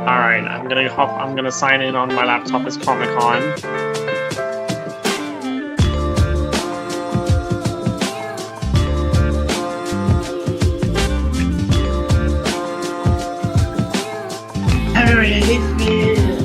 Alright, I'm gonna sign in on my laptop as Comic Con. Everybody hates me!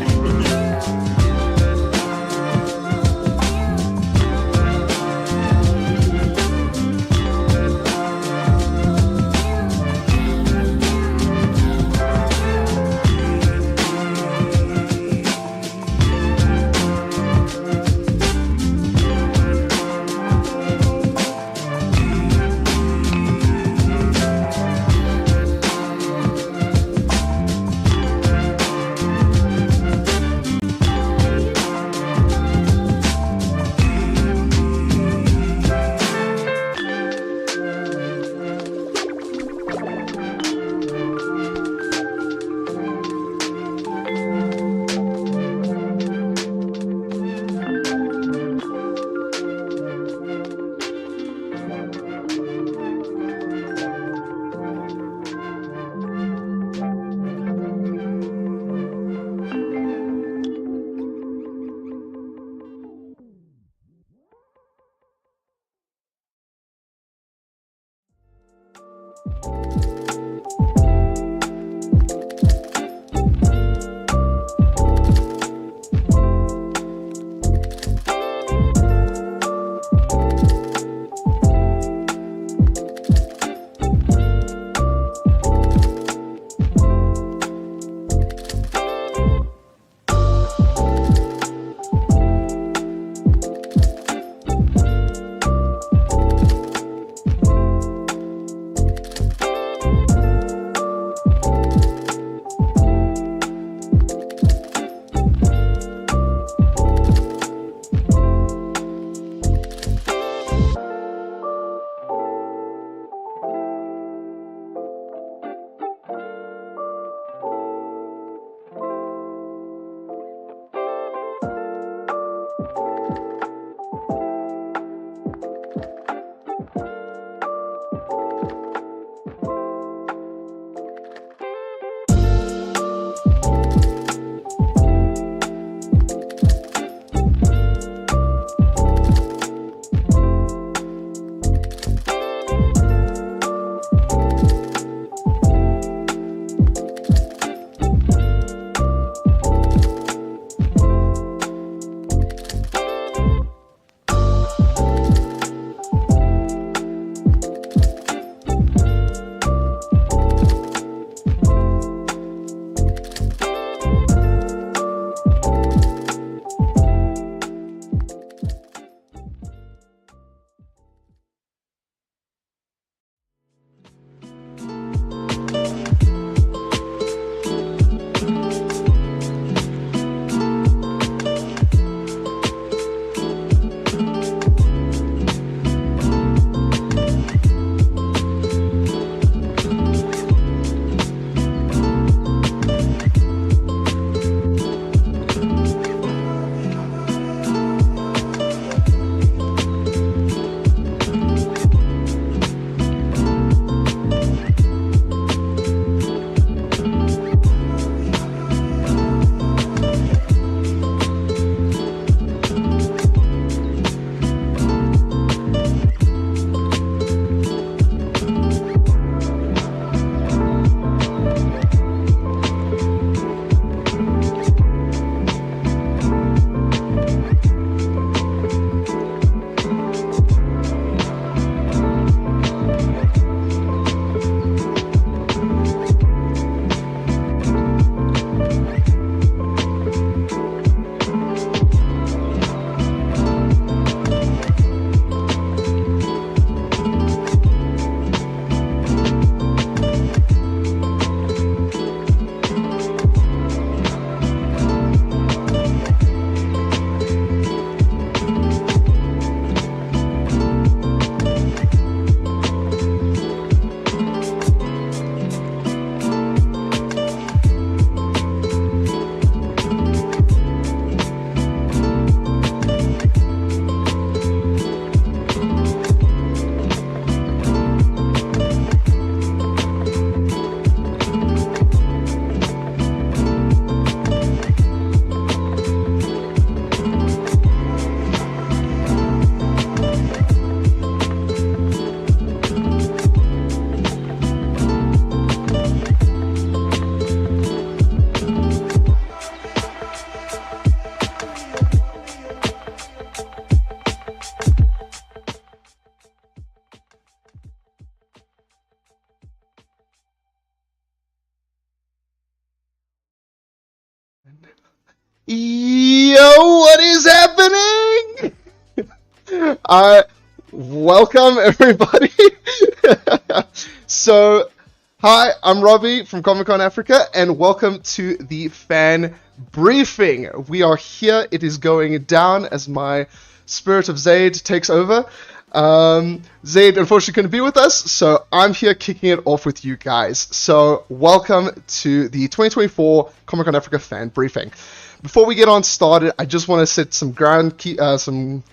Yo, what is happening? Welcome everybody. So, hi, I'm Robbie from Comic-Con Africa, and welcome to the fan briefing. We are here. It is going down as my spirit of Zaid takes over. Zaid unfortunately couldn't be with us, so I'm here kicking it off with you guys. So, welcome to the 2024 Comic-Con Africa fan briefing. Before we get on started, I just want to set some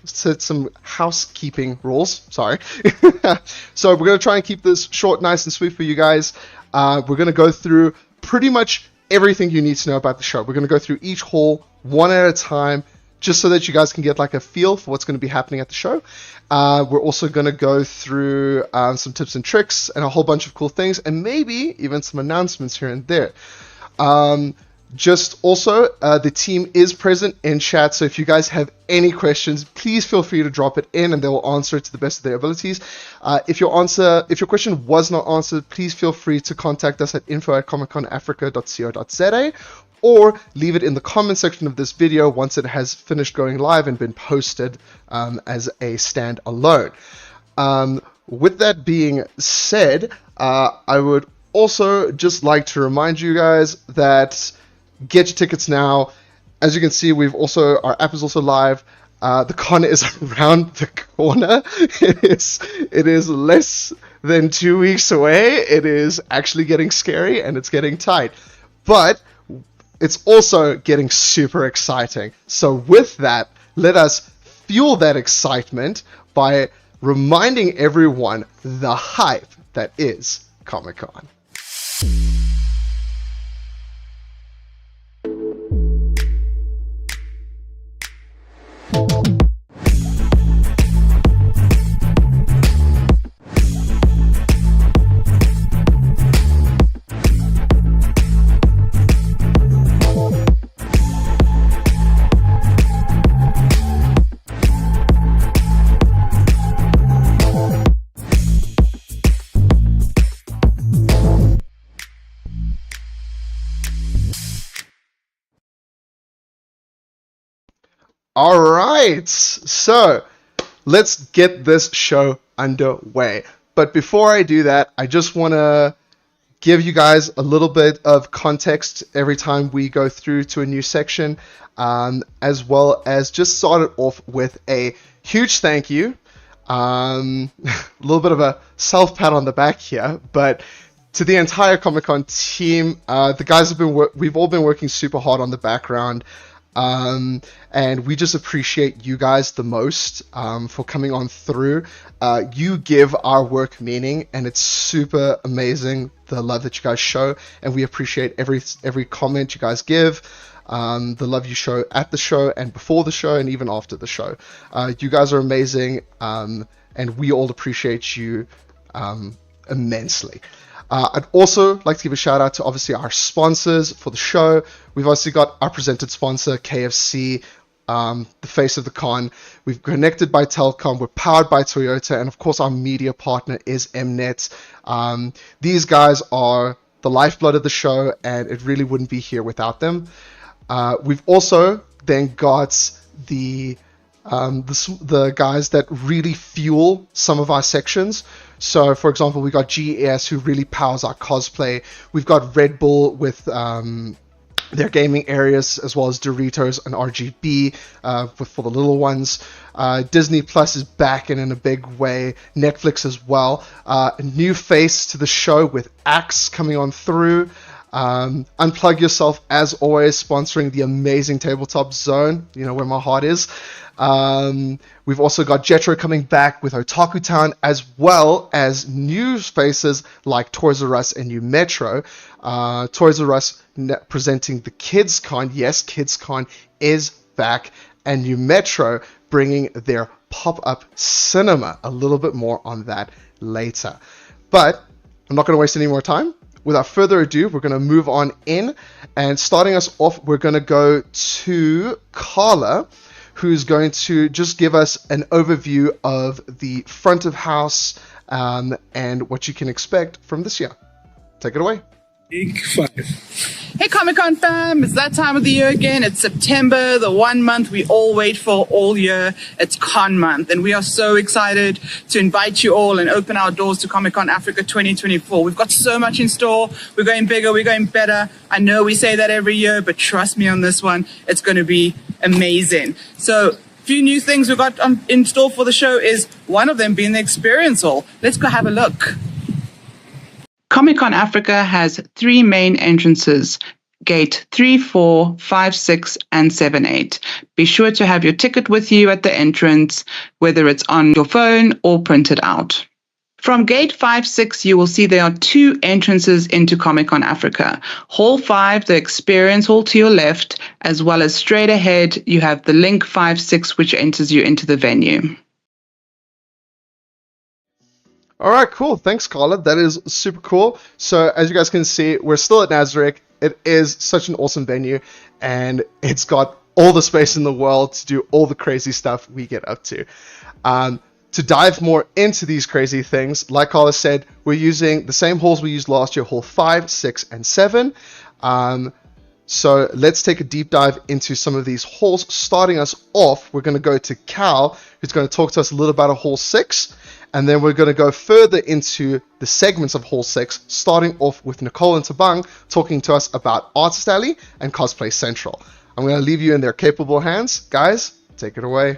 some housekeeping rules. Sorry. So we're going to try and keep this short, nice, and sweet for you guys. We're going to go through pretty much everything you need to know about the show. We're going to go through each hall one at a time, just so that you guys can get like a feel for what's going to be happening at the show. We're also going to go through some tips and tricks and a whole bunch of cool things, and maybe even some announcements here and there. Just also, the team is present in chat, so if you guys have any questions, please feel free to drop it in and they will answer it to the best of their abilities. If your question was not answered, please feel free to contact us at info@comicconafrica.co.za or leave it in the comment section of this video once it has finished going live and been posted as a standalone. With that being said, I would also just like to remind you guys that get your tickets now. As you can see, our app is also live. The con is around the corner. It is less than 2 weeks away. It is actually getting scary and it's getting tight. But it's also getting super exciting. So with that, let us fuel that excitement by reminding everyone the hype that is Comic-Con. Alright, so let's get this show underway. But before I do that, I just want to give you guys a little bit of context every time we go through to a new section, as well as just start it off with a huge thank you. A little bit of a self-pat on the back here, but to the entire Comic-Con team, the guys we've all been working super hard on the background. And we just appreciate you guys the most for coming on through. You give our work meaning, and it's super amazing the love that you guys show, and we appreciate every comment you guys give, the love you show at the show and before the show and even after the show. You guys are amazing, and we all appreciate you immensely. I'd also like to give a shout out to obviously our sponsors for the show. We've obviously got our presented sponsor, KFC, the face of the con. We've connected by Telcom. We're powered by Toyota. And of course, our media partner is Mnet. These guys are the lifeblood of the show, and it really wouldn't be here without them. We've also then got the guys that really fuel some of our sections. So, for example, we got GES, who really powers our cosplay. We've got Red Bull with their gaming areas, as well as Doritos and RGB for the little ones. Disney Plus is back and in a big way. Netflix as well. A new face to the show with Axe coming on through. Unplug Yourself, as always, sponsoring the amazing Tabletop Zone, you know where my heart is. We've also got Jetro coming back with Otaku Town, as well as new spaces like Toys R Us and New Metro. Toys R Us presenting the KidsCon. Yes, KidsCon is back. And New Metro bringing their pop-up cinema. A little bit more on that later. But I'm not going to waste any more time. Without further ado, we're going to move on in. And starting us off, we're going to go to Carla, who's going to just give us an overview of the front of house and what you can expect from this year. Take it away. Take 5. Hey Comic-Con fam, it's that time of the year again. It's September, the one month we all wait for all year. It's Con month, and we are so excited to invite you all and open our doors to Comic-Con Africa 2024. We've got so much in store. We're going bigger, we're going better. I know we say that every year, but trust me on this one, it's going to be amazing. So, few new things we've got in store for the show is one of them being the experience hall. Let's go have a look. Comic-Con Africa has 3 main entrances, gate 3, 4, 5, 6, and 7, 8. Be sure to have your ticket with you at the entrance, whether it's on your phone or printed out. From gate 5, 6, you will see there are 2 entrances into Comic-Con Africa. Hall 5, the experience hall to your left, as well as straight ahead, you have the link 5, 6, which enters you into the venue. All right, cool. Thanks, Carla. That is super cool. So as you guys can see, we're still at Nazareth. It is such an awesome venue, and it's got all the space in the world to do all the crazy stuff we get up to. To dive more into these crazy things, like Carla said, we're using the same halls we used last year, Hall 5, 6, and 7. So let's take a deep dive into some of these halls. Starting us off, we're going to go to Cal, who's going to talk to us a little about Hall 6. And then we're going to go further into the segments of Hall 6, starting off with Nicole and Tabang talking to us about Artist Alley and Cosplay Central. I'm going to leave you in their capable hands. Guys, take it away.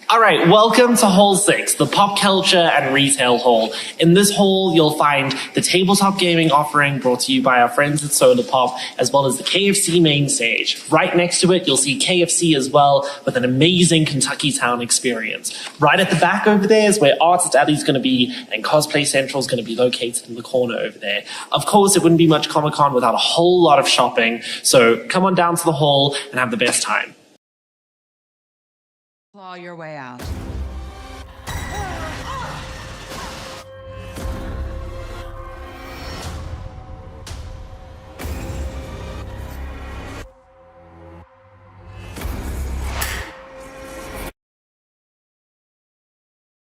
All right, welcome to Hall 6, the pop culture and retail hall. In this hall, you'll find the tabletop gaming offering brought to you by our friends at Soda Pop, as well as the KFC main stage. Right next to it, you'll see KFC as well, with an amazing Otaku Town experience. Right at the back over there is where Artist Alley is going to be, and Cosplay Central is going to be located in the corner over there. Of course, it wouldn't be much Comic-Con without a whole lot of shopping, so come on down to the hall and have the best time. Claw your way out.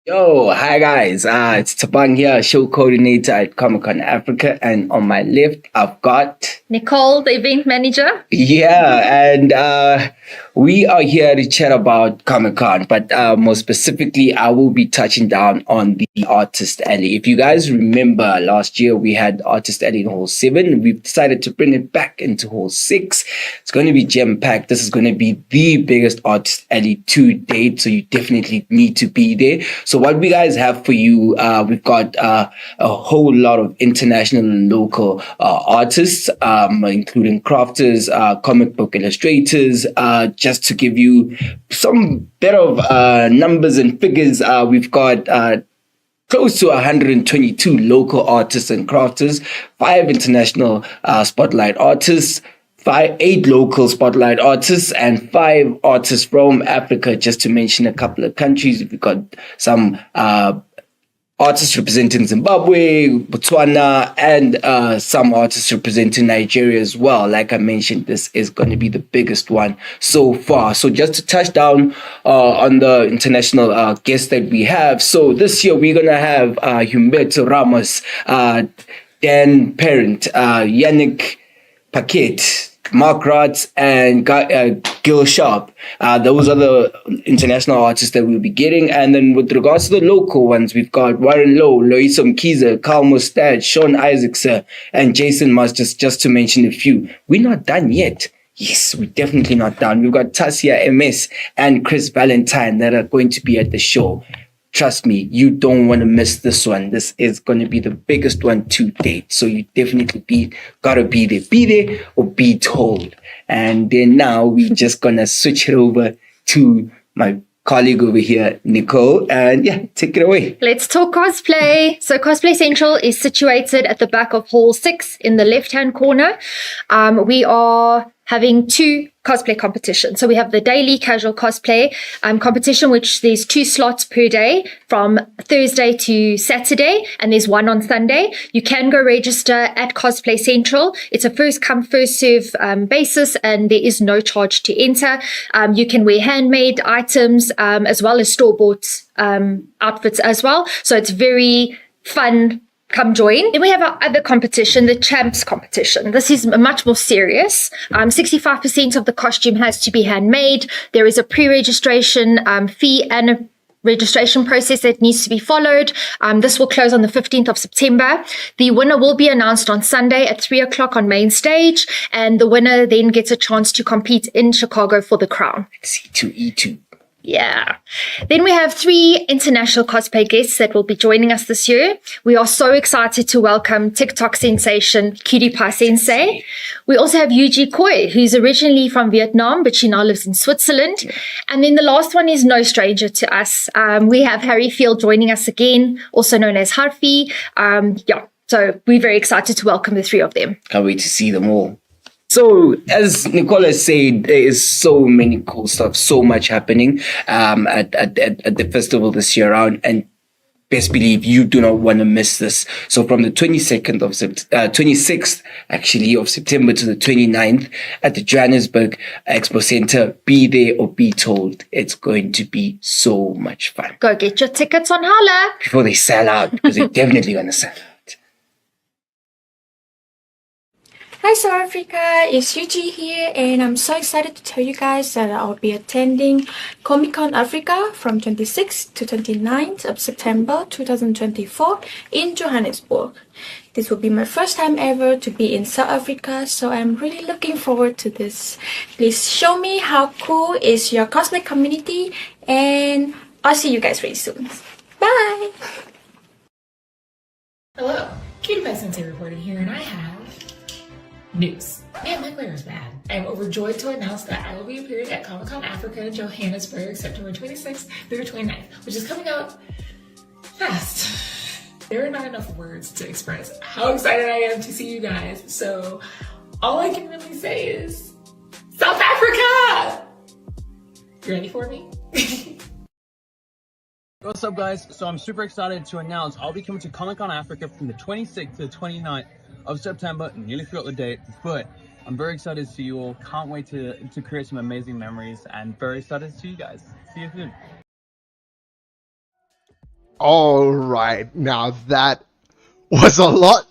Yo, hi guys, it's Tabang here, show coordinator at Comic-Con Africa, and on my left I've got Nicole, the event manager. Yeah, and we are here to chat about Comic-Con, but more specifically, I will be touching down on the Artist Alley. If you guys remember, last year we had Artist Alley in Hall 7. We've decided to bring it back into Hall 6. It's going to be jam-packed. This is going to be the biggest Artist Alley to date, so you definitely need to be there. So what we guys have for you, we've got a whole lot of international and local artists, including crafters, comic book illustrators. Just to give you some bit of numbers and figures, we've got close to 122 local artists and crafters, 5 international spotlight artists, 8 local spotlight artists, and 5 artists from Africa, just to mention a couple of countries. We've got some artists representing Zimbabwe, Botswana, and some artists representing Nigeria as well. Like I mentioned, this is going to be the biggest one so far. So just to touch down on the international guests that we have. So this year we're going to have Humberto Ramos, Dan Parent, Yannick Paquet, Mark Ratz, and Gil Sharp. Those are the international artists that we'll be getting. And then with regards to the local ones, we've got Warren Lowe, Loiso Mkiza, Carl Mustad, Sean Isaacson, and Jason Masters, just to mention a few. We're not done yet. Yes, we're definitely not done. We've got Tasia MS and Chris Valentine that are going to be at the show. Trust me, you don't want to miss this one. This is going to be the biggest one to date. So you definitely gotta be there. Be there or be told. And then now we're just gonna switch it over to my colleague over here, Nicole. And yeah, take it away. Let's talk cosplay. So Cosplay Central is situated at the back of Hall 6 in the left-hand corner. We are having 2 cosplay competitions. So we have the daily casual cosplay competition, which there's 2 slots per day from Thursday to Saturday, and there's 1 on Sunday. You can go register at Cosplay Central. It's a first come, first serve basis, and there is no charge to enter. You can wear handmade items as well as store-bought outfits as well. So it's very fun come join. Then we have our other competition, the champs competition. This is much more serious. 65% of the costume has to be handmade. There is a pre-registration fee and a registration process that needs to be followed. This will close on the 15th of September. The winner will be announced on Sunday at 3 o'clock on main stage, and the winner then gets a chance to compete in Chicago for the crown. C2E2. Yeah. Then we have 3 international cosplay guests that will be joining us this year. We are so excited to welcome TikTok sensation Cutie Pie Sensei. We also have Yuji Koi, who's originally from Vietnam, but she now lives in Switzerland. And then the last one is no stranger to us. We have Harry Field joining us again, also known as Harfi. So we're very excited to welcome the 3 of them. Can't wait to see them all. So, as Nicola said, there is so many cool stuff, so much happening at the festival this year round, and best believe you do not want to miss this. So, from the 26th actually of September to the 29th at the Johannesburg Expo Center, be there or be told. It's going to be so much fun. Go get your tickets on Holla before they sell out, because they're definitely going to sell out. Hi South Africa, it's Yuji here, and I'm so excited to tell you guys that I'll be attending Comic-Con Africa from 26th to 29th of September 2024 in Johannesburg. This will be my first time ever to be in South Africa, so I'm really looking forward to this. Please show me how cool is your cosplay community, and I'll see you guys really soon. Bye! Hello, Cutie Pie Sensei reporting here, and I have news. Man, my glare is bad. I am overjoyed to announce that I will be appearing at Comic-Con Africa in Johannesburg, September 26th through the 29th, which is coming out fast. There are not enough words to express how excited I am to see you guys, so all I can really say is, South Africa! You ready for me? What's up, guys? So I'm super excited to announce I'll be coming to Comic-Con Africa from the 26th to the 29th of September. Nearly forgot the date, but I'm very excited to see you all. Can't wait to create some amazing memories, and very excited to see you guys. See you soon. All right, now that was a lot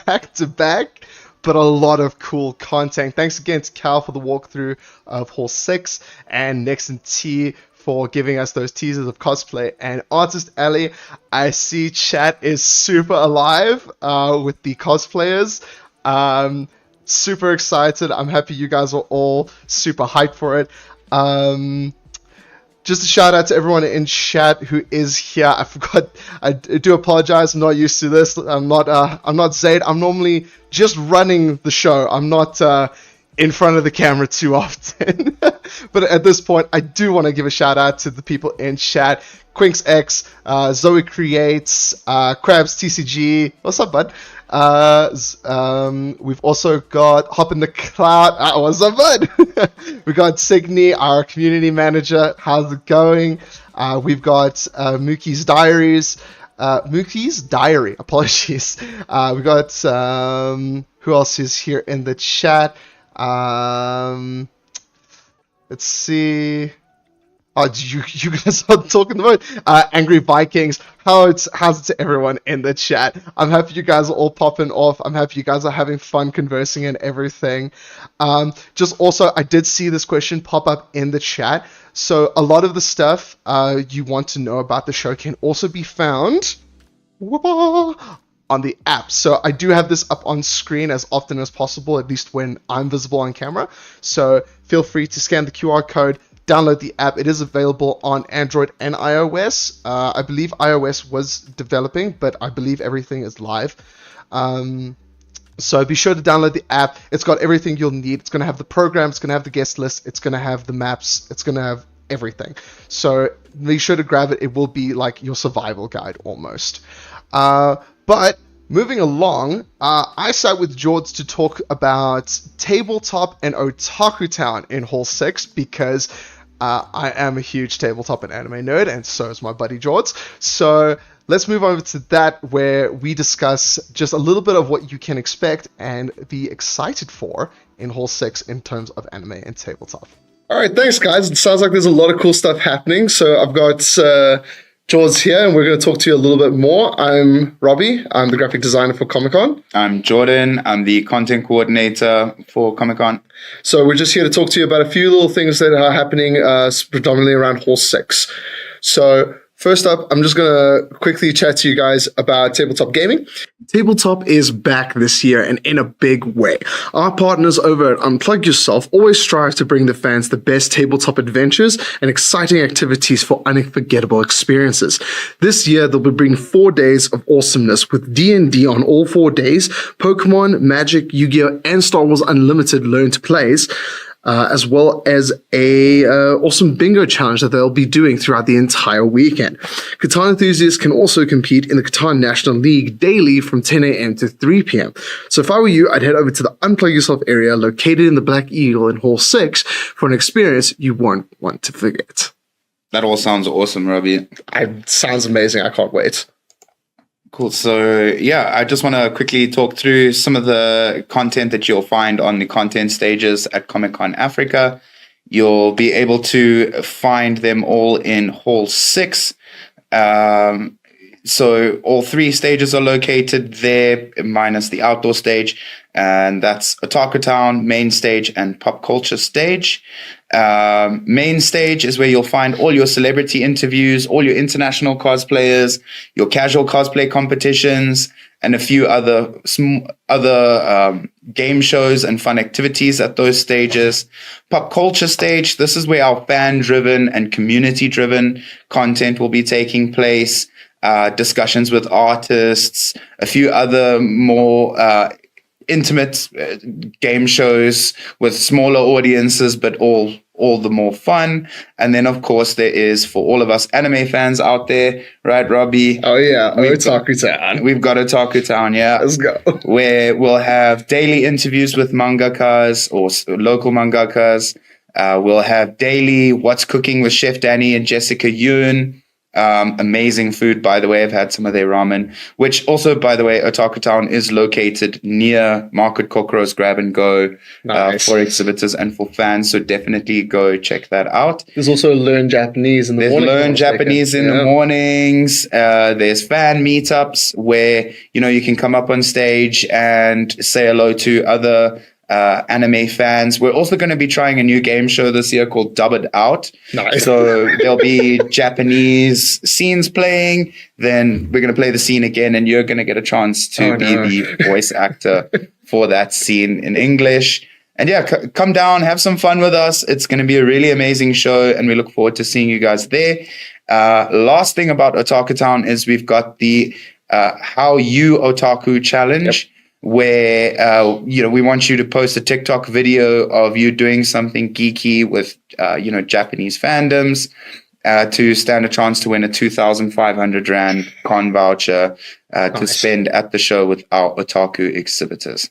back to back, but a lot of cool content. Thanks again to Cal for the walkthrough of Hall 6, and Nixon T for giving us those teasers of cosplay. And Artist Ellie, I see chat is super alive with the cosplayers. Super excited. I'm happy you guys are all super hyped for it. Just a shout out to everyone in chat who is here. I forgot. I do apologize. I'm not used to this. I'm not Zaid. I'm normally just running the show. I'm not in front of the camera too often. But at this point, I do want to give a shout out to the people in chat. Quinks X, Zoe Creates, Krabs TCG. What's up, bud? We've also got Hop in the Cloud. What's up, bud? We got Signy, our community manager. How's it going? We've got Mookie's Diaries. Mookie's Diary. Apologies. We got who else is here in the chat? Let's see. Oh, you guys are talking about Angry Vikings. How's it to everyone in the chat? I'm happy you guys are all popping off. I'm happy you guys are having fun conversing and everything. Just also, I did see this question pop up in the chat. So a lot of the stuff you want to know about the show can also be found on the app. So I do have this up on screen as often as possible, at least when I'm visible on camera. So feel free to scan the QR code, download the app. It is available on Android and iOS. I believe iOS was developing, but I believe everything is live. So be sure to download the app. It's got everything you'll need. It's going to have the program, it's going to have the guest list, it's going to have the maps, it's going to have everything. So be sure to grab it. It will be like your survival guide almost. But moving along, I sat with George to talk about tabletop and Otaku Town in Hall 6 because I am a huge tabletop and anime nerd, and so is my buddy George. So let's move over to that, where we discuss just a little bit of what you can expect and be excited for in Hall 6 in terms of anime and tabletop. All right, thanks, guys. It sounds like there's a lot of cool stuff happening. So I've got George's here, and we're going to talk to you a little bit more. I'm Robbie. I'm the graphic designer for Comic-Con. I'm Jordan. I'm the content coordinator for Comic-Con. So we're just here to talk to you about a few little things that are happening predominantly around Hall 6. So first up, I'm just going to quickly chat to you guys about tabletop gaming. Tabletop is back this year and in a big way. Our partners over at Unplug Yourself always strive to bring the fans the best tabletop adventures and exciting activities for unforgettable experiences. This year, they'll be bringing 4 days of awesomeness with D&D on all 4 days, Pokemon, Magic, Yu-Gi-Oh! And Star Wars Unlimited Learn to Plays, as well as a awesome bingo challenge that they'll be doing throughout the entire weekend. Catan enthusiasts can also compete in the Catan National League daily from 10 a.m. to 3 p.m. So if I were you, I'd head over to the Unplug Yourself area located in the Black Eagle in Hall 6 for an experience you won't want to forget. That all sounds awesome, Robbie. It sounds amazing. I can't wait. Cool. So, yeah, I just want to quickly talk through some of the content that you'll find on the content stages at Comic-Con Africa. You'll be able to find them all in Hall 6. So all 3 stages are located there, minus the outdoor stage. And that's Otaku Town, main stage, and pop culture stage. Main stage is where you'll find all your celebrity interviews, all your international cosplayers, your casual cosplay competitions, and a few other game shows and fun activities at those stages. Pop culture stage, this is where our fan-driven and community-driven content will be taking place. Discussions with artists, a few other more intimate game shows with smaller audiences, but all the more fun. And then, of course, there is, for all of us anime fans out there, right, Robbie? Oh, yeah. Otaku Town. We've got Otaku Town, yeah. Let's go. Where we'll have daily interviews with mangakas or local mangakas. We'll have daily What's Cooking with Chef Danny and Jessica Yoon. Amazing food, by the way. I've had some of their ramen, which also, by the way, Otaku Town is located near Market Kokoro's Grab and Go. Nice. For exhibitors and for fans. So definitely go check that out. There's also Learn Japanese in the morning. There's Learn Japanese in the mornings. There's fan meetups where, you can come up on stage and say hello to other anime fans. We're also going to be trying a new game show this year called Dub It Out. Nice. So there'll be Japanese scenes playing, then we're going to play the scene again, and you're going to get a chance to be the voice actor for that scene in English. And yeah, come down, have some fun with us. It's going to be a really amazing show, and we look forward to seeing you guys there. Last thing about Otaku Town is we've got the How You Otaku Challenge. Yep. Where we want you to post a TikTok video of you doing something geeky with Japanese fandoms to stand a chance to win a 2,500 Rand con voucher to spend at the show with our otaku exhibitors.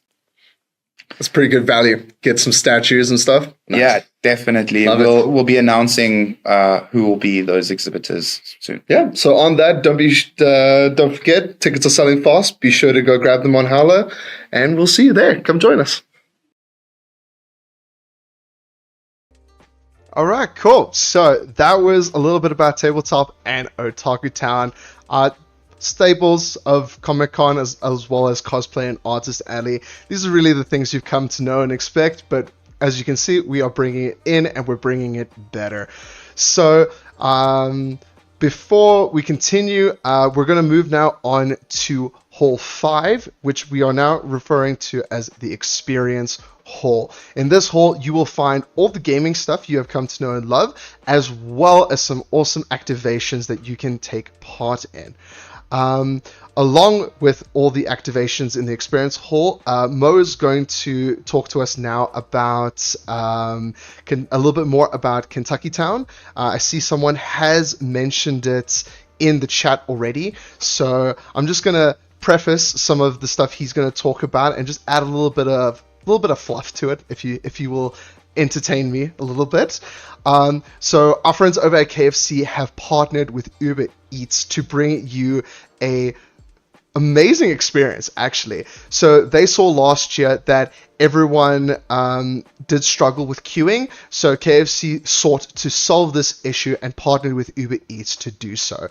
That's pretty good value. Get some statues and stuff. Nice. Yeah, definitely. We'll be announcing who will be those exhibitors soon. Yeah. So on that, don't forget, tickets are selling fast. Be sure to go grab them on Howler, and we'll see you there. Come join us. All right, cool. So that was a little bit about tabletop and Otaku Town. Staples of Comic-Con as well as cosplay and artist alley. These are really the things you've come to know and expect, but as you can see, we are bringing it in and we're bringing it better. So before we continue, we're going to move now on to Hall 5, which we are now referring to as the Experience Hall. In this hall, you will find all the gaming stuff you have come to know and love, as well as some awesome activations that you can take part in. Along with all the activations in the Experience Hall, Mo is going to talk to us now about a little bit more about Kentucky Town. I see someone has mentioned it in the chat already, so I'm just going to preface some of the stuff he's going to talk about and just add a little bit of fluff to it, if you will entertain me a little bit. So our friends over at KFC have partnered with Uber Eats to bring you a amazing experience, actually. So they saw last year that everyone did struggle with queuing, so KFC sought to solve this issue and partnered with Uber Eats to do so.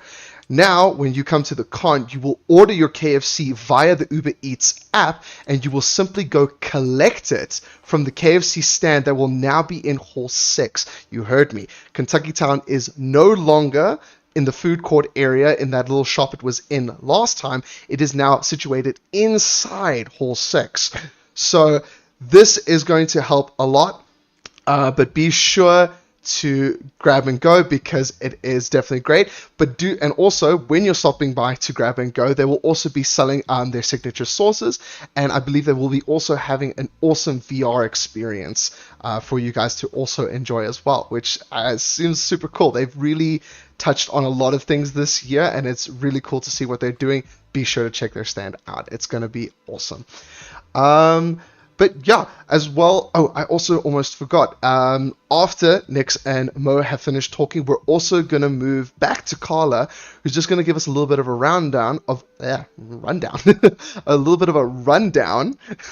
Now, when you come to the con, you will order your KFC via the Uber Eats app, and you will simply go collect it from the KFC stand that will now be in Hall 6. You heard me. Kentucky Town is no longer in the food court area in that little shop it was in last time. It is now situated inside Hall 6. So this is going to help a lot, but be sure to grab and go because it is definitely great. But also when you're stopping by to grab and go, they will also be selling their signature sauces, and I believe they will be also having an awesome VR experience for you guys to also enjoy as well, which seems super cool. They've really touched on a lot of things this year, and it's really cool to see what they're doing. Be sure to check their stand out. It's going to be awesome. But yeah, as well, I also almost forgot. After Nix and Mo have finished talking, we're also going to move back to Carla, who's just going to give us a little bit of a rundown,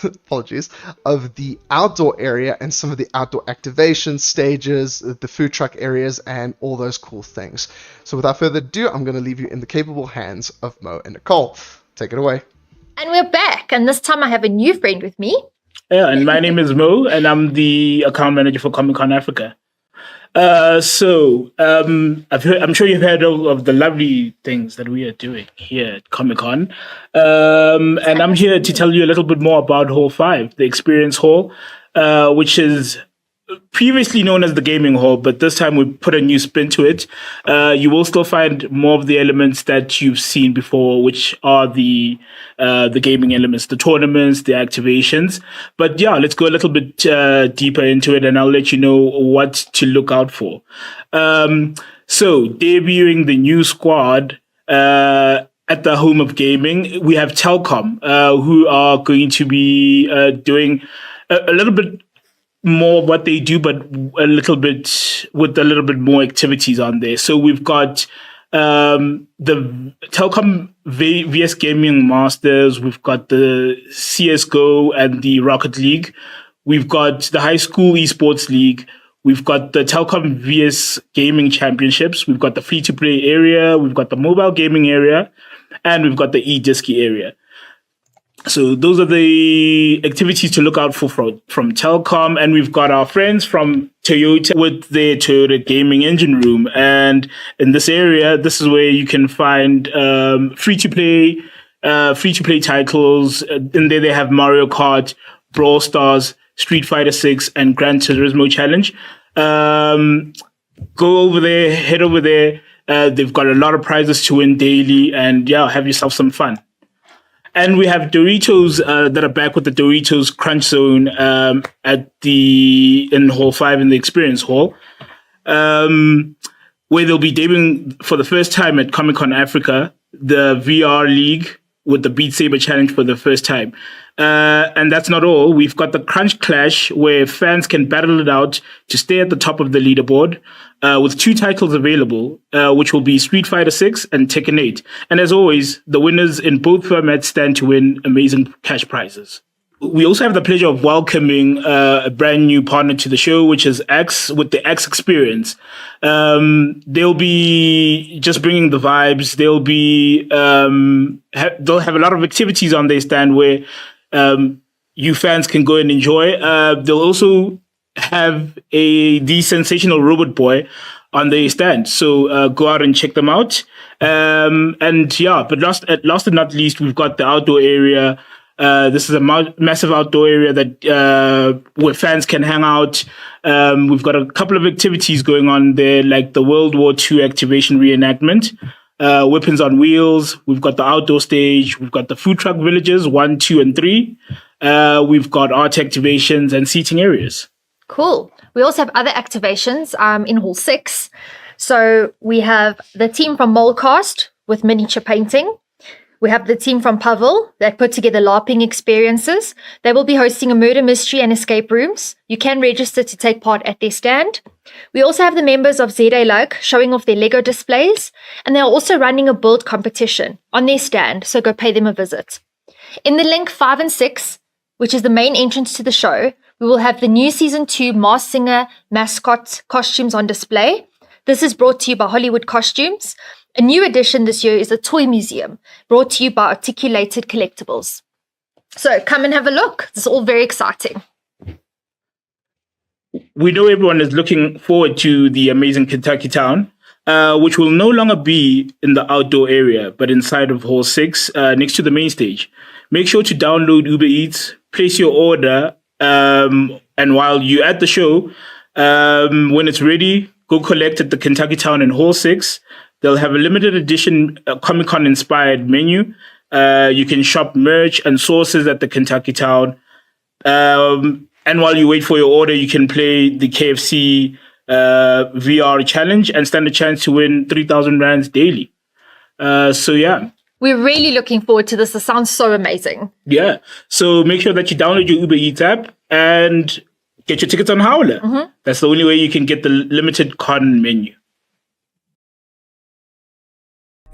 apologies, of the outdoor area and some of the outdoor activation stages, the food truck areas, and all those cool things. So without further ado, I'm going to leave you in the capable hands of Mo and Nicole. Take it away. And we're back, and this time I have a new friend with me. Yeah, and my name is Mo, and I'm the account manager for Comic-Con Africa. I'm sure you've heard of the lovely things that we are doing here at Comic-Con. And I'm here to tell you a little bit more about Hall 5, the Experience Hall, which is previously known as the Gaming Hall, but this time we put a new spin to it. You will still find more of the elements that you've seen before, which are the gaming elements, the tournaments, the activations. But yeah, let's go a little bit deeper into it, and I'll let you know what to look out for. So debuting the new squad at the home of gaming, we have Telkom, who are going to be doing a little bit more of what they do, but a little bit more activities on there. So we've got the Telkom VS Gaming Masters, we've got the CSGO and the Rocket League, we've got the High School Esports League, we've got the Telkom VS Gaming Championships, we've got the free-to-play area, we've got the mobile gaming area, and we've got the eDisky area. So those are the activities to look out for from Telkom. And we've got our friends from Toyota with their Toyota Gaming Engine Room. And in this area, this is where you can find free-to-play titles. In there, they have Mario Kart, Brawl Stars, Street Fighter 6, and Gran Turismo Challenge. Go over there, head over there. They've got a lot of prizes to win daily. And yeah, have yourself some fun. And we have Doritos that are back with the Doritos Crunch Zone in Hall 5 in the Experience Hall, where they'll be debuting for the first time at Comic-Con Africa, the VR League with the Beat Saber Challenge for the first time. And that's not all. We've got the Crunch Clash, where fans can battle it out to stay at the top of the leaderboard, with 2 titles available, which will be Street Fighter 6 and Tekken 8. And as always, the winners in both formats stand to win amazing cash prizes. We also have the pleasure of welcoming a brand new partner to the show, which is X with the X Experience. They'll be just bringing the vibes. They'll be they'll have a lot of activities on their stand where you fans can go and enjoy. They'll also have the sensational robot boy on their stand, so go out and check them out. And yeah, but last and not least, we've got the outdoor area. This is a massive outdoor area that where fans can hang out. We've got a couple of activities going on there, like the World War II activation reenactment, weapons on wheels. We've got the outdoor stage. We've got the food truck villages 1, 2, and 3. We've got art activations and seating areas. Cool. We also have other activations in Hall 6. So we have the team from Molecast with miniature painting. We have the team from Pavel that put together LARPing experiences. They will be hosting a murder mystery and escape rooms. You can register to take part at their stand. We also have the members of ZA Lug showing off their Lego displays. And they're also running a build competition on their stand, so go pay them a visit. In the link 5 and 6, which is the main entrance to the show, we will have the new Season 2 Masked Singer mascot costumes on display. This is brought to you by Hollywood Costumes. A new addition this year is the Toy Museum, brought to you by Articulated Collectibles. So come and have a look. It's all very exciting. We know everyone is looking forward to the amazing Kentucky Town, which will no longer be in the outdoor area, but inside of Hall 6, next to the main stage. Make sure to download Uber Eats, place your order, and while you're at the show, when it's ready, go collect at the Kentucky Town in Hall 6. They'll have a limited edition Comic-Con inspired menu. You can shop merch and sauces at the Kentucky Town. And while you wait for your order, you can play the KFC VR challenge and stand a chance to win 3,000 rands daily. So yeah. We're really looking forward to this. This sounds so amazing. Yeah. So make sure that you download your Uber Eats app and get your tickets on Howler. Mm-hmm. That's the only way you can get the limited con menu.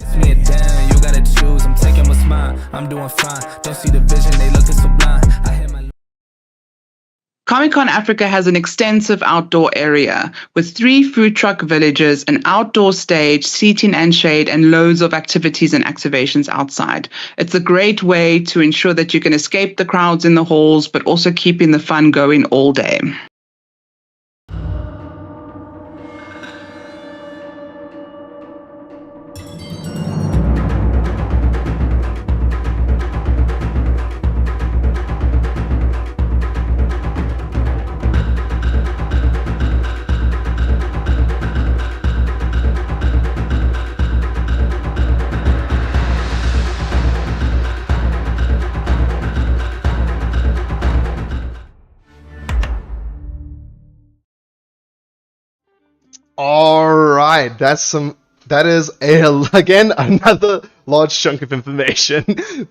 It's me and Dan, you gotta choose. I'm taking what's mine. I'm doing fine. Don't see the vision, they looking so blind. I hear my Comic-Con Africa has an extensive outdoor area with 3 food truck villages, an outdoor stage, seating and shade, and loads of activities and activations outside. It's a great way to ensure that you can escape the crowds in the halls, but also keeping the fun going all day. All right, that is again another large chunk of information,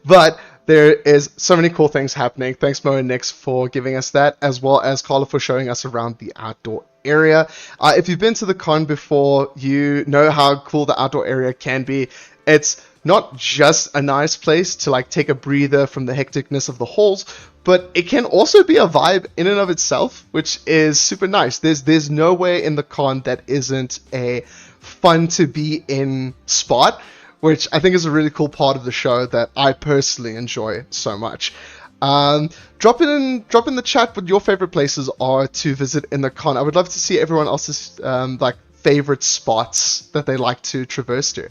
but there is so many cool things happening. Thanks Mo and Nix for giving us that, as well as Carla for showing us around the outdoor area. If you've been to the con before, you know how cool the outdoor area can be. It's not just a nice place to like take a breather from the hecticness of the halls, but it can also be a vibe in and of itself, which is super nice. There's nowhere in the con that isn't a fun to be in spot, which I think is a really cool part of the show that I personally enjoy so much. Drop in the chat what your favorite places are to visit in the con. I would love to see everyone else's like favorite spots that they like to traverse to.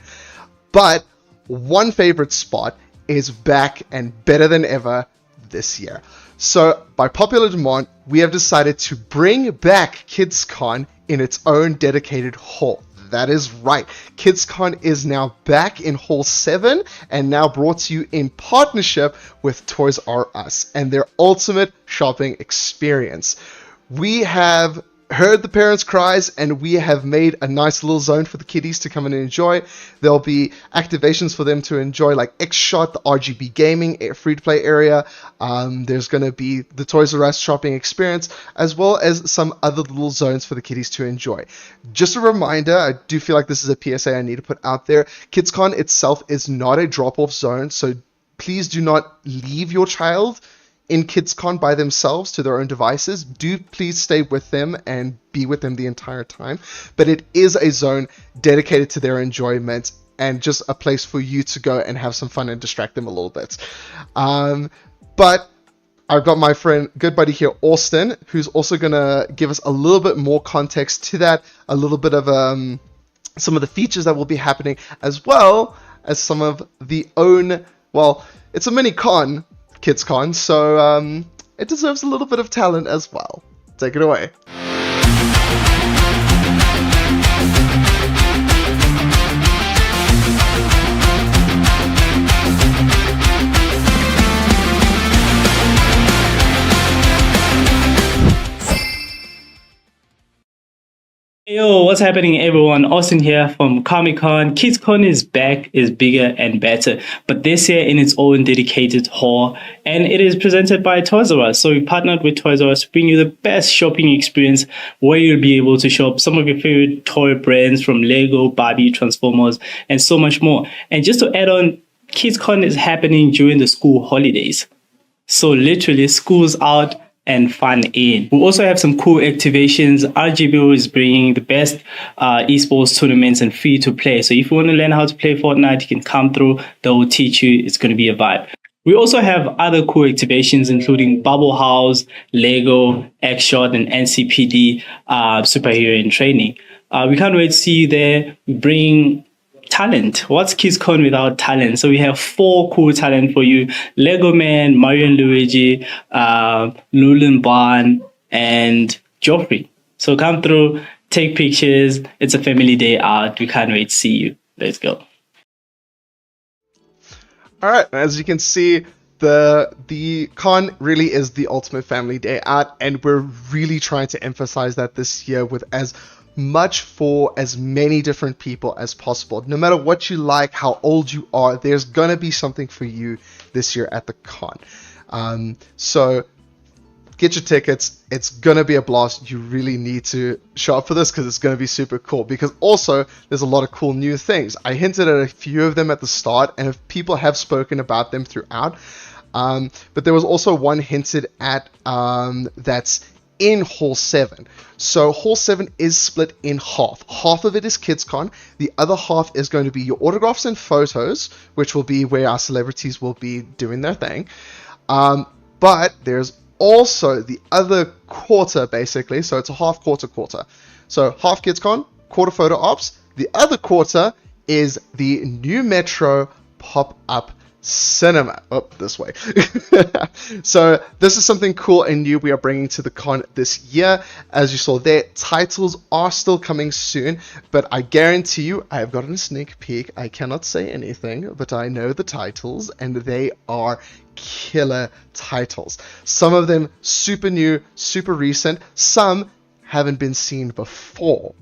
But one favorite spot is back and better than ever this year. So by popular demand, we have decided to bring back KidsCon in its own dedicated hall. That is right. KidsCon is now back in Hall 7 and now brought to you in partnership with Toys R Us and their ultimate shopping experience. We have heard the parents' cries and we have made a nice little zone for the kiddies to come and enjoy. There'll be activations for them to enjoy, like X-Shot, the RGB gaming free-to-play area. There's going to be the Toys R Us shopping experience, as well as some other little zones for the kiddies to enjoy. Just a reminder, I do feel like this is a PSA I need to put out there. KidsCon itself is not a drop-off zone, so please do not leave your child in KidsCon by themselves to their own devices. Do please stay with them and be with them the entire time. But it is a zone dedicated to their enjoyment and just a place for you to go and have some fun and distract them a little bit. But I've got my friend, good buddy here, Austin, who's also going to give us a little bit more context to that, a little bit of some of the features that will be happening, as well as some of the own, well, it's a mini con, KidsCon, so it deserves a little bit of talent as well. Take it away. Yo, what's happening everyone? Austin here from Comic-Con. KidsCon is back, is bigger and better, but this year in its own dedicated hall, and it is presented by Toys R Us. So we partnered with Toys R Us to bring you the best shopping experience where you'll be able to shop some of your favorite toy brands from Lego, Barbie, Transformers, and so much more. And just to add on, KidsCon is happening during the school holidays. So literally school's out, and fun in. We also have some cool activations. RGBO is bringing the best esports tournaments and free to play. So if you want to learn how to play Fortnite, you can come through. They will teach you. It's going to be a vibe. We also have other cool activations, including Bubble House, Lego, X-Shot, and NCPD superhero in training. We can't wait to see you there. We bring talent. What's KidsCon without talent? So we have 4 cool talent for you: Lego Man, Mario and Luigi, Lulan Barn, and Joffrey. So come through, take pictures. It's a family day out. We can't wait to see you. Let's go. All right, as you can see, the con really is the ultimate family day out, and we're really trying to emphasize that this year with as much for as many different people as possible. No matter what you like, how old you are, there's gonna be something for you this year at the con. So get your tickets. It's gonna be a blast. You really need to show up for this because it's gonna be super cool. Because also there's a lot of cool new things. I hinted at a few of them at the start, and if people have spoken about them throughout. But there was also one hinted at that's in Hall 7. So Hall 7 is split in half. Half of it is KidsCon. The other half is going to be your autographs and photos, which will be where our celebrities will be doing their thing. But there's also the other quarter, basically. So it's a half quarter. So half KidsCon, quarter photo ops. The other quarter is the new Metro pop-up cinema. This way. So this is something cool and new we are bringing to the con this year. As you saw there, titles are still coming soon, but I guarantee you, I have gotten a sneak peek. I cannot say anything, but I know the titles, and they are killer titles. Some of them super new, super recent. Some haven't been seen before.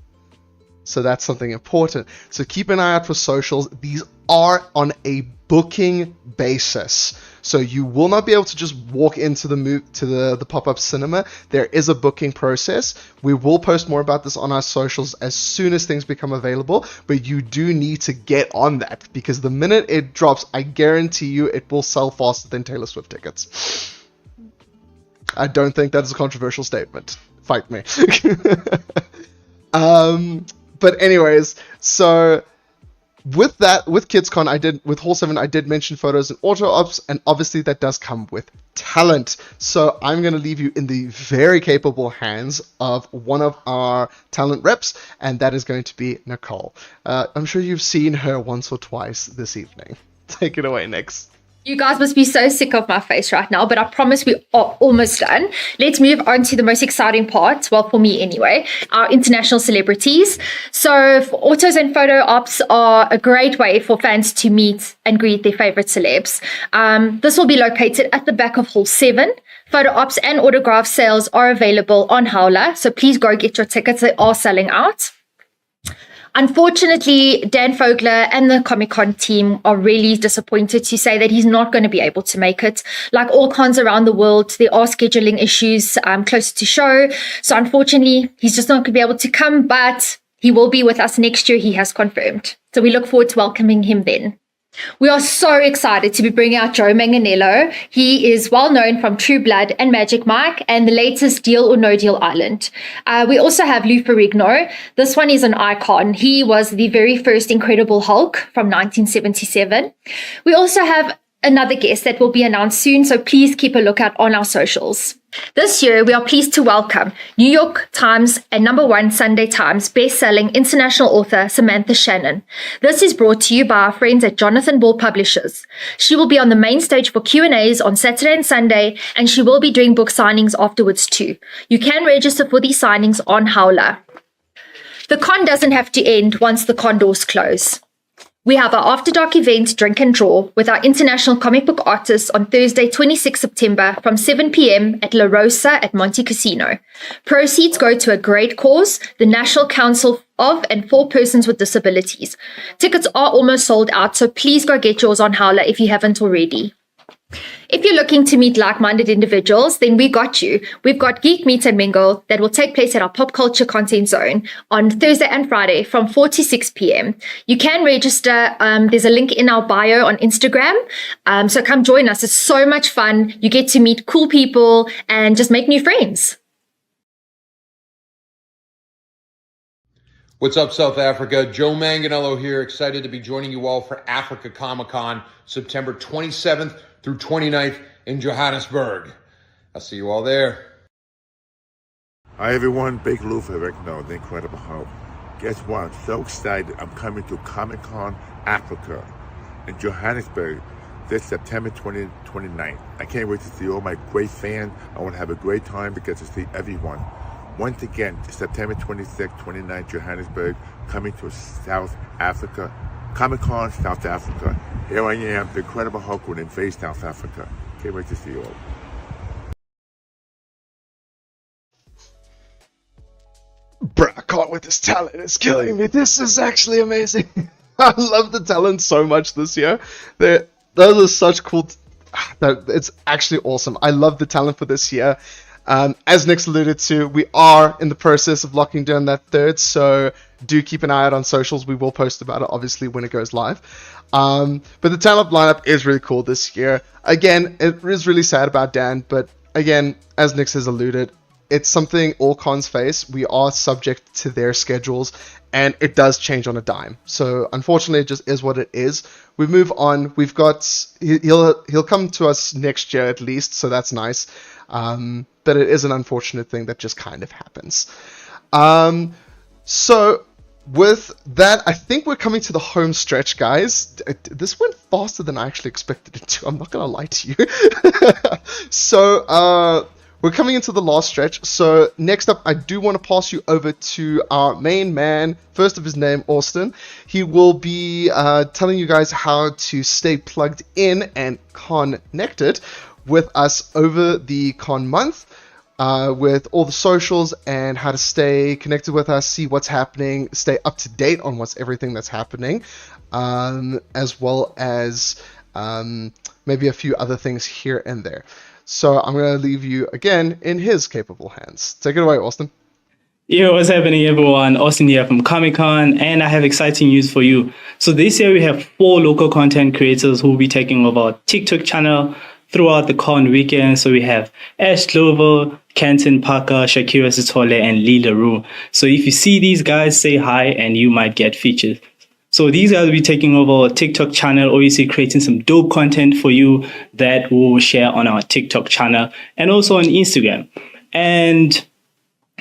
So that's something important. So keep an eye out for socials. These are on a booking basis. So you will not be able to just walk into the pop-up cinema. There is a booking process. We will post more about this on our socials as soon as things become available, but you do need to get on that, because the minute it drops, I guarantee you it will sell faster than Taylor Swift tickets. I don't think that is a controversial statement. Fight me. But anyways, so with KidsCon, with Hall 7, I did mention photos and auto ops, and obviously that does come with talent. So I'm going to leave you in the very capable hands of one of our talent reps, and that is going to be Nicole. I'm sure you've seen her once or twice this evening. Take it away, Nix. You guys must be so sick of my face right now, but I promise we are almost done. Let's move on to the most exciting part, well, for me anyway, our international celebrities. So autos and photo ops are a great way for fans to meet and greet their favorite celebs. This will be located at the back of Hall 7. Photo ops and autograph sales are available on Howler, so please go get your tickets. They are selling out. Unfortunately, Dan Fogler and the Comic-Con team are really disappointed to say that he's not going to be able to make it. Like all cons around the world, there are scheduling issues closer to show. So unfortunately, he's just not going to be able to come, but he will be with us next year, he has confirmed. So we look forward to welcoming him then. We are so excited to be bringing out Joe Manganiello. He is well known from True Blood and Magic Mike and the latest Deal or No Deal Island. We also have Lou Ferrigno. This one is an icon. He was the very first Incredible Hulk from 1977. We also have another guest that will be announced soon, so please keep a lookout on our socials. This year, we are pleased to welcome New York Times and #1 Sunday Times best-selling international author Samantha Shannon. This is brought to you by our friends at Jonathan Ball Publishers. She will be on the main stage for Q&As on Saturday and Sunday, and she will be doing book signings afterwards too. You can register for these signings on Howler. The con doesn't have to end once the con doors close. We have our After Dark event, Drink and Draw, with our international comic book artists on Thursday, 26 September from 7 p.m. at La Rosa at Monte Casino. Proceeds go to a great cause, the National Council of and for Persons with Disabilities. Tickets are almost sold out, so please go get yours on Howler if you haven't already. If you're looking to meet like-minded individuals, then we got you. We've got Geek Meet and Mingle that will take place at our Pop Culture Content Zone on Thursday and Friday from 4 to 6 p.m. You can register. There's a link in our bio on Instagram. So come join us. It's so much fun. You get to meet cool people and just make new friends. What's up, South Africa? Joe Manganello here, excited to be joining you all for Africa Comic Con, September 27th through 29th in Johannesburg. I'll see you all there. Hi everyone, Big Lou for Regno, the Incredible Hulk. Guess what? I'm so excited. I'm coming to Comic Con Africa in Johannesburg this September 29th. I can't wait to see all my great fans. I want to have a great time because to see everyone. Once again, September 26th, 29th, Johannesburg, coming to South Africa, Comic-Con, South Africa. Here I am, the Incredible Hulk will invade South Africa. Can't wait to see you all. Bruh, I can't with this talent. It's killing me. This is actually amazing. I love the talent so much this year. Those are such cool... It's actually awesome. I love the talent for this year. As Nick's alluded to, we are in the process of locking down that third, so do keep an eye out on socials. We will post about it, obviously, when it goes live. But the talent lineup is really cool this year. Again, it is really sad about Dan, but again, as Nick has alluded, it's something all cons face. We are subject to their schedules, and it does change on a dime. So unfortunately, it just is what it is. We move on. We've got he'll come to us next year at least, so that's nice. But it is an unfortunate thing that just kind of happens. So with that, I think we're coming to the home stretch, guys. This went faster than I actually expected it to. I'm not gonna lie to you. So we're coming into the last stretch. So next up, I do want to pass you over to our main man, first of his name, Austin. He will be telling you guys how to stay plugged in and connected with us over the con month, with all the socials and how to stay connected with us, see what's happening, stay up to date on what's everything that's happening, as well as maybe a few other things here and there. So I'm going to leave you again in his capable hands. Take it away, Austin. Yo, what's happening, everyone? Austin here from Comic Con, and I have exciting news for you. So this year we have 4 local content creators who will be taking over our TikTok channel throughout the con weekend. So we have Ash Glover, Kenton Parker, Shakira Sitole, and Lee LaRue. So if you see these guys, say hi and you might get featured. So these guys will be taking over our TikTok channel, obviously creating some dope content for you that we'll share on our TikTok channel and also on Instagram. And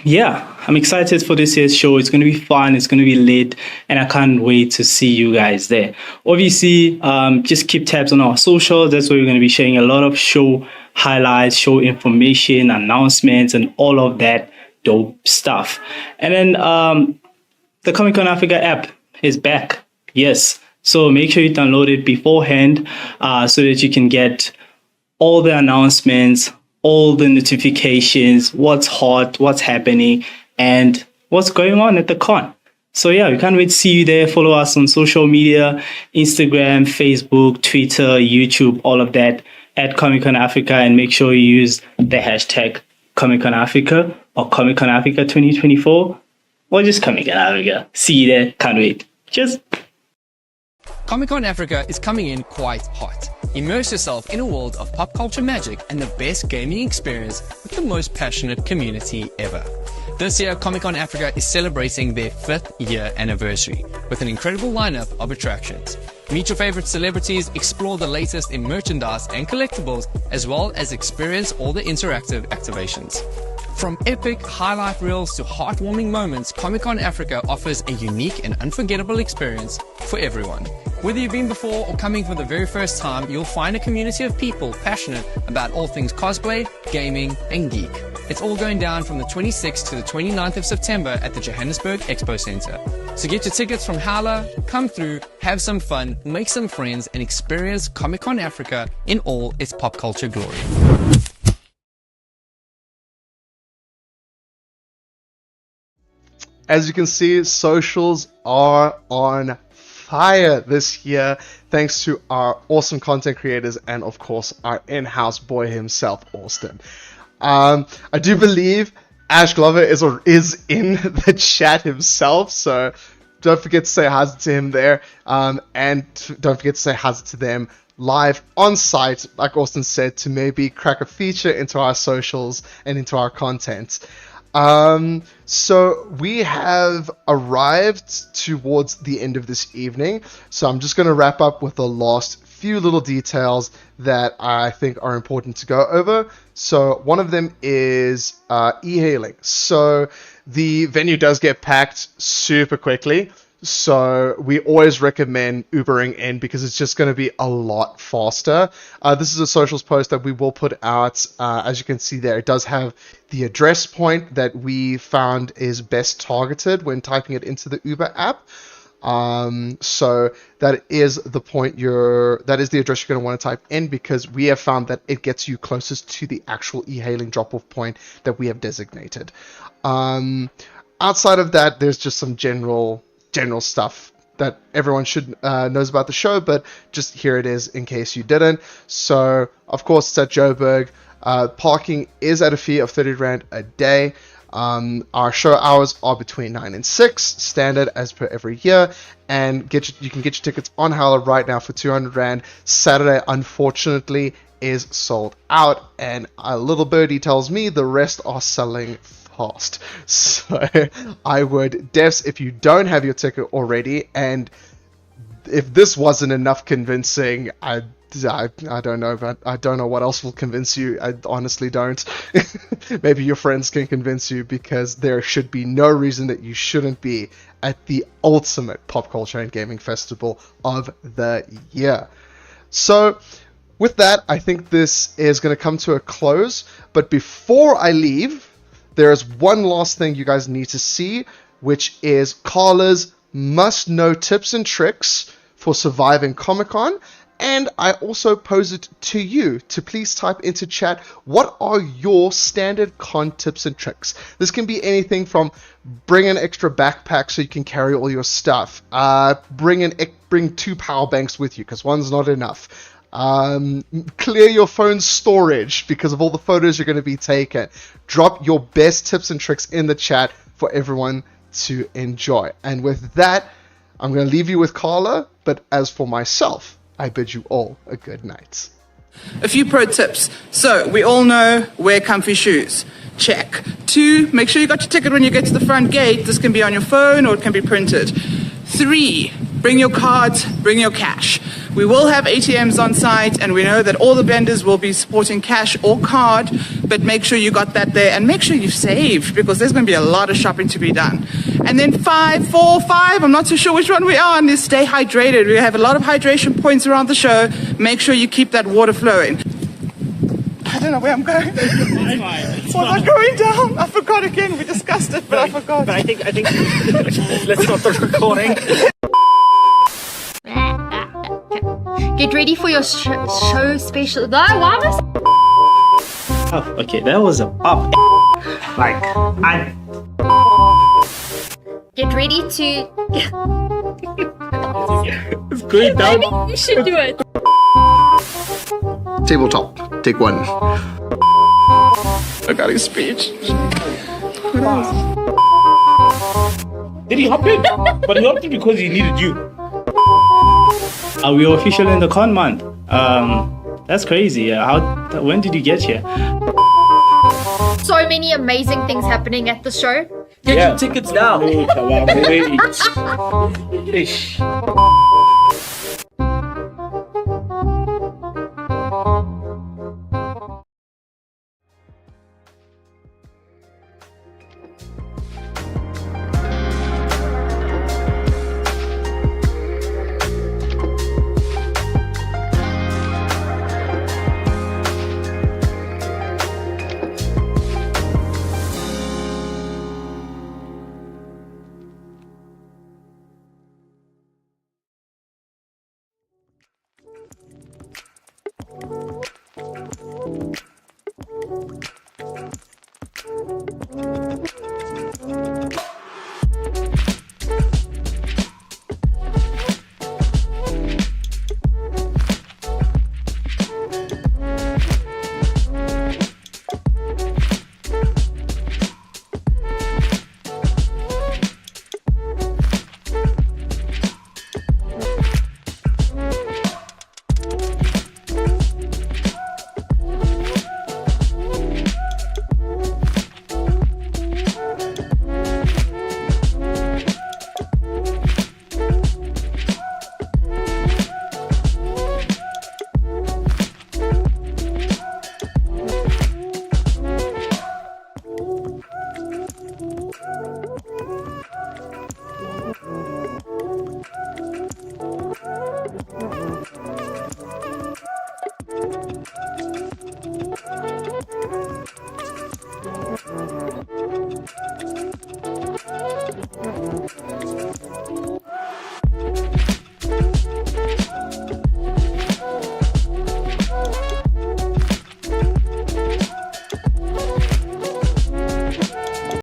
yeah, I'm excited for this year's show. It's going to be fun. It's going to be lit. And I can't wait to see you guys there. Obviously, just keep tabs on our socials. That's where we're going to be sharing a lot of show highlights, show information, announcements, and all of that dope stuff. And then the Comic Con Africa app is back. Yes. So make sure you download it beforehand so that you can get all the announcements, all the notifications, what's hot, what's happening, and what's going on at the con. So yeah, we can't wait to see you there. Follow us on social media, Instagram, Facebook, Twitter, YouTube, all of that at Comic Con Africa, and make sure you use the hashtag Comic Con Africa or Comic Con Africa 2024 or just Comic Con Africa. See you there. Can't wait. Cheers. Comic Con Africa is coming in quite hot. Immerse yourself in a world of pop culture magic and the best gaming experience with the most passionate community ever. This year, Comic Con Africa is celebrating their 5th year anniversary with an incredible lineup of attractions. Meet your favorite celebrities, explore the latest in merchandise and collectibles, as well as experience all the interactive activations. From epic highlight reels to heartwarming moments, Comic Con Africa offers a unique and unforgettable experience for everyone. Whether you've been before or coming for the very first time, you'll find a community of people passionate about all things cosplay, gaming, and geek. It's all going down from the 26th to the 29th of September at the Johannesburg Expo Center. So get your tickets from Hala, come through, have some fun, make some friends, and experience Comic Con Africa in all its pop culture glory. As you can see, socials are on higher this year, thanks to our awesome content creators and, of course, our in-house boy himself, Austin. I do believe Ash Glover is in the chat himself, so don't forget to say hi to him there, and don't forget to say hi to them live on site, like Austin said, to maybe crack a feature into our socials and into our content. So we have arrived towards the end of this evening, so I'm just going to wrap up with the last few little details that I think are important to go over. So one of them is e-hailing. So the venue does get packed super quickly, so we always recommend Ubering in because it's just going to be a lot faster. This is a socials post that we will put out. As you can see there, it does have the address point that we found is best targeted when typing it into the Uber app. So that is the point that is the address you're going to want to type in, because we have found that it gets you closest to the actual e-hailing drop-off point that we have designated. Outside of that, there's just some general stuff that everyone should knows about the show, but just here it is in case you didn't. So of course it's at Joburg. Parking is at a fee of 30 Rand a day. Our show hours are between 9 and 6, standard as per every year, and you can get your tickets on Howler right now for 200 Rand. Saturday, unfortunately, is sold out, and a little birdie tells me the rest are selling fast. So I would, devs, if you don't have your ticket already, and if this wasn't enough convincing, I don't know, but I don't know what else will convince you. I honestly don't. Maybe your friends can convince you, because there should be no reason that you shouldn't be at the ultimate pop culture and gaming festival of the year. So with that, I think this is going to come to a close. But before I leave, there is one last thing you guys need to see, which is Carla's must-know tips and tricks for surviving Comic-Con. And I also pose it to you to please type into chat, what are your standard con tips and tricks? This can be anything from bring an extra backpack so you can carry all your stuff. Bring 2 power banks with you because one's not enough. Clear your phone's storage because of all the photos you're going to be taking. Drop your best tips and tricks in the chat for everyone to enjoy. And with that, I'm going to leave you with Carla. But as for myself, I bid you all a good night. A few pro tips. So we all know wear comfy shoes. Check. 2, make sure you got your ticket when you get to the front gate. This can be on your phone or it can be printed. 3, bring your cards, bring your cash. We will have ATMs on site, and we know that all the vendors will be supporting cash or card, but make sure you got that there, and make sure you've saved, because there's going to be a lot of shopping to be done. And then 5, I'm not too sure which one we are on, is stay hydrated. We have a lot of hydration points around the show. Make sure you keep that water flowing. I don't know where I'm going. Was I going down? I forgot again. We discussed it, but I forgot. But I think let's stop the recording. Get ready for your show special. Oh, okay, that was a up. Get ready to. It's going down. Maybe you should do it. Tabletop, take 1. I got his speech. Did he hop in? But he hopped in because he needed you. Are we official in the con month? That's crazy. When did you get here? So many amazing things happening at the show. Get your tickets now.